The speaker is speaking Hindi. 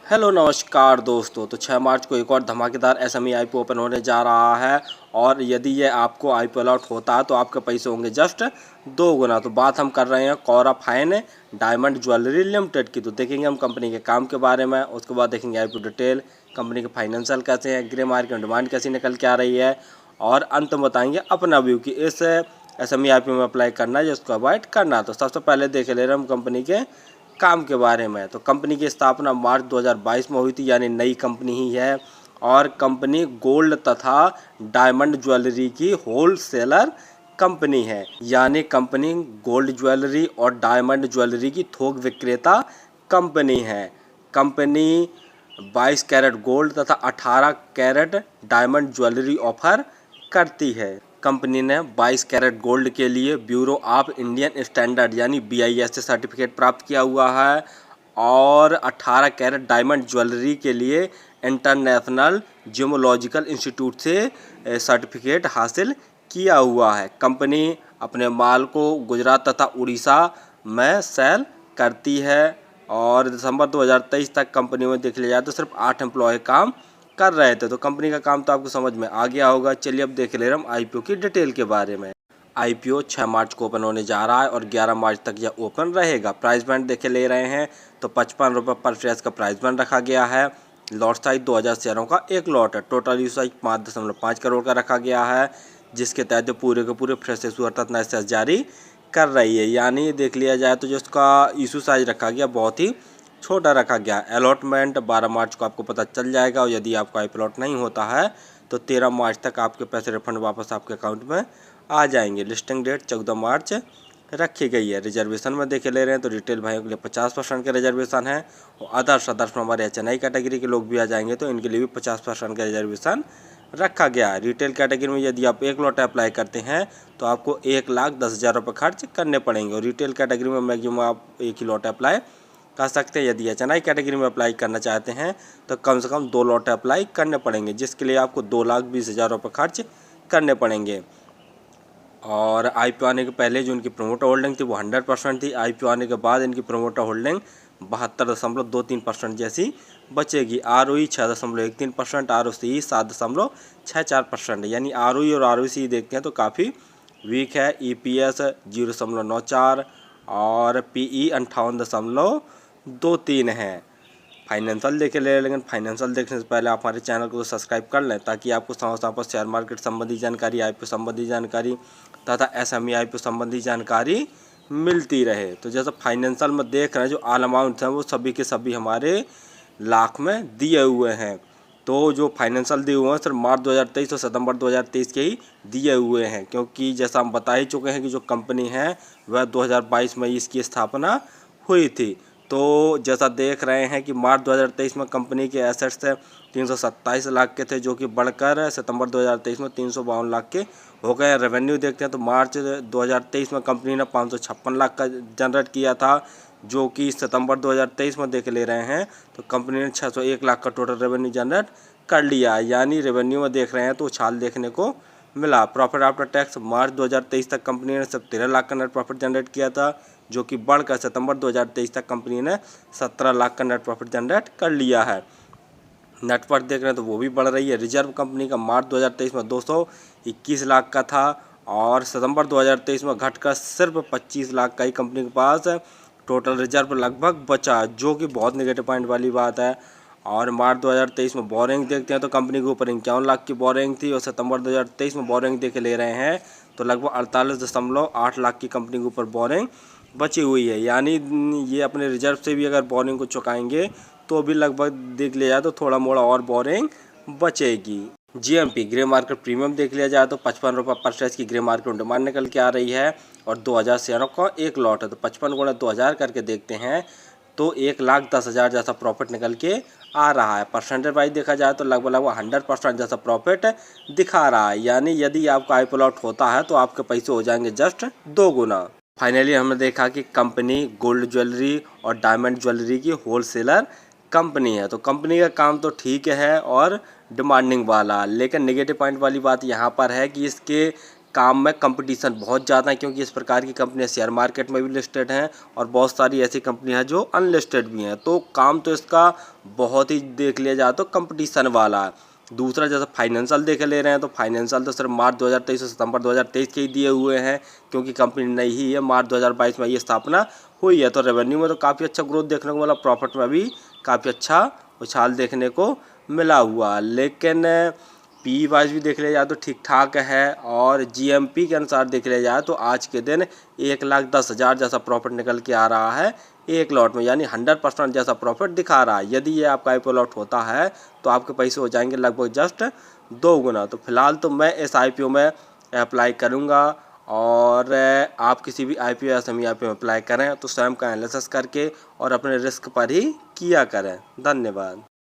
हेलो नमस्कार दोस्तों। तो 6 मार्च को एक और धमाकेदार एसएमई आईपीओ ओपन होने जा रहा है और यदि ये आपको आईपीओ अलॉट होता है तो आपके पैसे होंगे जस्ट 2 गुना। तो बात हम कर रहे हैं कोरा फाइन डायमंड ज्वेलरी लिमिटेड की। तो देखेंगे हम कंपनी के काम के बारे में, उसके बाद देखेंगे आईपीओ डिटेल, कंपनी के फाइनेंशियल कैसे हैं, ग्रे मार्केट में डिमांड कैसी निकल के आ रही है और अंत में बताएंगे अपना व्यू कि इस एसएमई आईपीओ में अप्लाई करना है या उसको अवॉइड करना। तो सबसे पहले देख ले रहे हम कंपनी के काम के बारे में। तो कंपनी की स्थापना मार्च 2022 में हुई थी, यानी नई कंपनी ही है और कंपनी गोल्ड तथा डायमंड ज्वेलरी की होलसेलर कंपनी है। यानी कंपनी गोल्ड ज्वेलरी और डायमंड ज्वेलरी की थोक विक्रेता कंपनी है। कंपनी 22 कैरेट गोल्ड तथा 18 कैरेट डायमंड ज्वेलरी ऑफर करती है। कंपनी ने 22 कैरेट गोल्ड के लिए ब्यूरो ऑफ इंडियन स्टैंडर्ड यानी BIS से सर्टिफिकेट प्राप्त किया हुआ है और 18 कैरेट डायमंड ज्वेलरी के लिए इंटरनेशनल जियोलॉजिकल इंस्टीट्यूट से सर्टिफिकेट हासिल किया हुआ है। कंपनी अपने माल को गुजरात तथा उड़ीसा में सेल करती है और दिसंबर 2023 तक कंपनी में देख लिया जाए तो सिर्फ 8 एम्प्लॉय काम कर रहे थे। तो कंपनी का काम तो आपको समझ में आ गया होगा। चलिए अब देख ले रहे हम आईपीओ की डिटेल के बारे में। आईपीओ 6 मार्च को ओपन होने जा रहा है और 11 मार्च तक यह ओपन रहेगा। प्राइस बैंड देखे ले रहे हैं तो 55 रुपये पर शेयर का प्राइस बैंड रखा गया है। लॉट साइज 2000 शेयरों का एक लॉट है। टोटल यूज साइज 5.5 करोड़ का रखा गया है, जिसके तहत पूरे के पूरे फ्रेश इशू अर्थात नए शेयर जारी कर रही है। यानी देख लिया जाए तो जो इसका इशू साइज रखा गया बहुत ही छोटा रखा गया। अलॉटमेंट 12 मार्च को आपको पता चल जाएगा और यदि आपका आईपीओ अलॉट नहीं होता है तो 13 मार्च तक आपके पैसे रिफंड वापस आपके अकाउंट में आ जाएंगे। लिस्टिंग डेट 14 मार्च रखी गई है। रिजर्वेशन में देखे ले रहे हैं तो रिटेल भाइयों के लिए 50% के रिजर्वेशन है और अदर्स में हमारे HNI कैटेगरी के लोग भी आ जाएंगे तो इनके लिए भी 50% का रिजर्वेशन रखा गया है। रिटेल कैटेगरी में यदि आप एक लॉट अप्लाई करते हैं तो आपको 1,10,000 रुपये खर्च करने पड़ेंगे और रिटेल कैटेगरी में मैक्सिमम आप एक ही लॉट अप्लाई कर सकते हैं। यदि HNI कैटेगरी में अप्लाई करना चाहते हैं तो कम से कम 2 लॉट अप्लाई करने पड़ेंगे, जिसके लिए आपको 2,20,000 रुपये खर्च करने पड़ेंगे। और आईपीओ आने के पहले जो इनकी प्रोमोटर होल्डिंग थी वो 100% थी। आईपीओ आने के बाद इनकी प्रोमोटर होल्डिंग 72.23% जैसी बचेगी। ROE 6.13%, ROCE 7.64%। यानी ROE और ROCE देखते हैं तो काफ़ी वीक है। EPS 0.94 और PE 58.23 है। फाइनेंशियल देखे ले, लेकिन फाइनेंशियल देखने से पहले आप हमारे चैनल को सब्सक्राइब कर लें ताकि आपको समय पर शेयर मार्केट संबंधी जानकारी, आईपीओ संबंधी जानकारी तथा एसएमई आईपीओ संबंधी जानकारी मिलती रहे। तो जैसे फाइनेंशियल में देख रहे हैं जो ऑल अमाउंट हैं वो सभी के सभी हमारे लाख में दिए हुए हैं। तो जो फाइनेंशियल दिए हुए हैं सिर्फ मार्च 2023 और सितंबर 2023 के ही दिए हुए हैं, क्योंकि जैसा हम बता ही चुके हैं कि जो कंपनी है वह 2022 में इसकी स्थापना हुई थी। तो जैसा देख रहे हैं कि मार्च 2023 में कंपनी के एसेट्स 327 लाख के थे, जो कि बढ़कर सितंबर 2023 में 352 लाख के हो गए। रेवेन्यू देखते हैं तो मार्च 2023 में कंपनी ने 556 लाख का जनरेट किया था, जो कि सितंबर 2023 में देख ले रहे हैं तो कंपनी ने 601 लाख का टोटल रेवेन्यू जनरेट कर लिया। यानी रेवेन्यू में देख रहे हैं तो उछाल देखने को मिला। प्रॉफिट आफ्टर टैक्स मार्च 2023 तक कंपनी ने सिर्फ 13 लाख का नेट प्रॉफिट जनरेट किया था, जो कि बढ़कर सितंबर 2023 तक कंपनी ने 17 लाख का नेट प्रॉफिट जनरेट कर लिया है। नेटवर्थ देख रहे हैं तो वो भी बढ़ रही है। रिजर्व कंपनी का मार्च 2023 में 221 लाख का था और सितंबर 2023 में घटकर सिर्फ 25 लाख का ही कंपनी के पास टोटल रिजर्व लगभग बचा, जो कि बहुत नेगेटिव पॉइंट वाली बात है। और मार्च 2023 में बोरिंग देखते हैं तो कंपनी के ऊपर 51 लाख की बोरिंग थी और सितंबर 2023 में बोरिंग देखे ले रहे हैं तो लगभग 48.8 लाख की कंपनी के ऊपर बोरिंग बची हुई है। यानी ये अपने रिजर्व से भी अगर बोरिंग को चुकाएंगे तो भी लगभग देख लिया जाए तो थोड़ा मोड़ा और बोरिंग बचेगी। GMP ग्रे मार्केट प्रीमियम देख लिया जाए तो 55 रुपये पर शेयर की ग्रे मार्केट में डिमांड निकल के आ रही है और 2000 शेयरों का एक लॉट है। तो 55 गुणा 2000 करके देखते हैं तो 1,10,000 जैसा प्रॉफिट निकल के आ रहा है। परसेंटेज वाइज देखा जाए तो लगभग 100% जैसा प्रॉफिट दिखा रहा है। यानी यदि आपका आईपीओ अलॉट होता है तो आपके पैसे हो जाएंगे जस्ट 2 गुना। फाइनली हमने देखा कि कंपनी गोल्ड ज्वेलरी और डायमंड ज्वेलरी की होलसेलर कंपनी है। तो कंपनी का काम तो ठीक है और डिमांडिंग वाला, लेकिन नेगेटिव पॉइंट वाली बात यहाँ पर है कि इसके काम में कंपटीशन बहुत ज़्यादा है, क्योंकि इस प्रकार की कंपनियां शेयर मार्केट में भी लिस्टेड हैं और बहुत सारी ऐसी कंपनियां हैं जो अनलिस्टेड भी हैं। तो काम तो इसका बहुत ही देख लिया जाए तो कंपटीशन वाला है। दूसरा जैसे फाइनेंशियल देख ले रहे हैं तो फाइनेंशियल तो सिर्फ मार्च 2023 से सितंबर 2023 के ही दिए हुए हैं, क्योंकि कंपनी नई ही है, मार्च 2022 में ये स्थापना हुई है। तो रेवेन्यू में तो काफ़ी अच्छा ग्रोथ देखने को मिला, प्रॉफिट में भी काफ़ी अच्छा उछाल देखने को मिला हुआ। लेकिन पी वाइज भी देख लिया जाए तो ठीक ठाक है, और जीएमपी के अनुसार देख लिया जाए तो आज के दिन 1,10,000 जैसा प्रॉफिट निकल के आ रहा है एक लॉट में, यानी 100% जैसा प्रॉफिट दिखा रहा है। यदि ये आपका IPO लॉट होता है तो आपके पैसे हो जाएंगे लगभग जस्ट 2 गुना। तो फिलहाल तो मैं इस IPO में अप्लाई करूँगा, और आप किसी भी IPO या सेमी IPO में अप्लाई करें तो स्वयं का एनालिसिस करके और अपने रिस्क पर ही किया करें। धन्यवाद।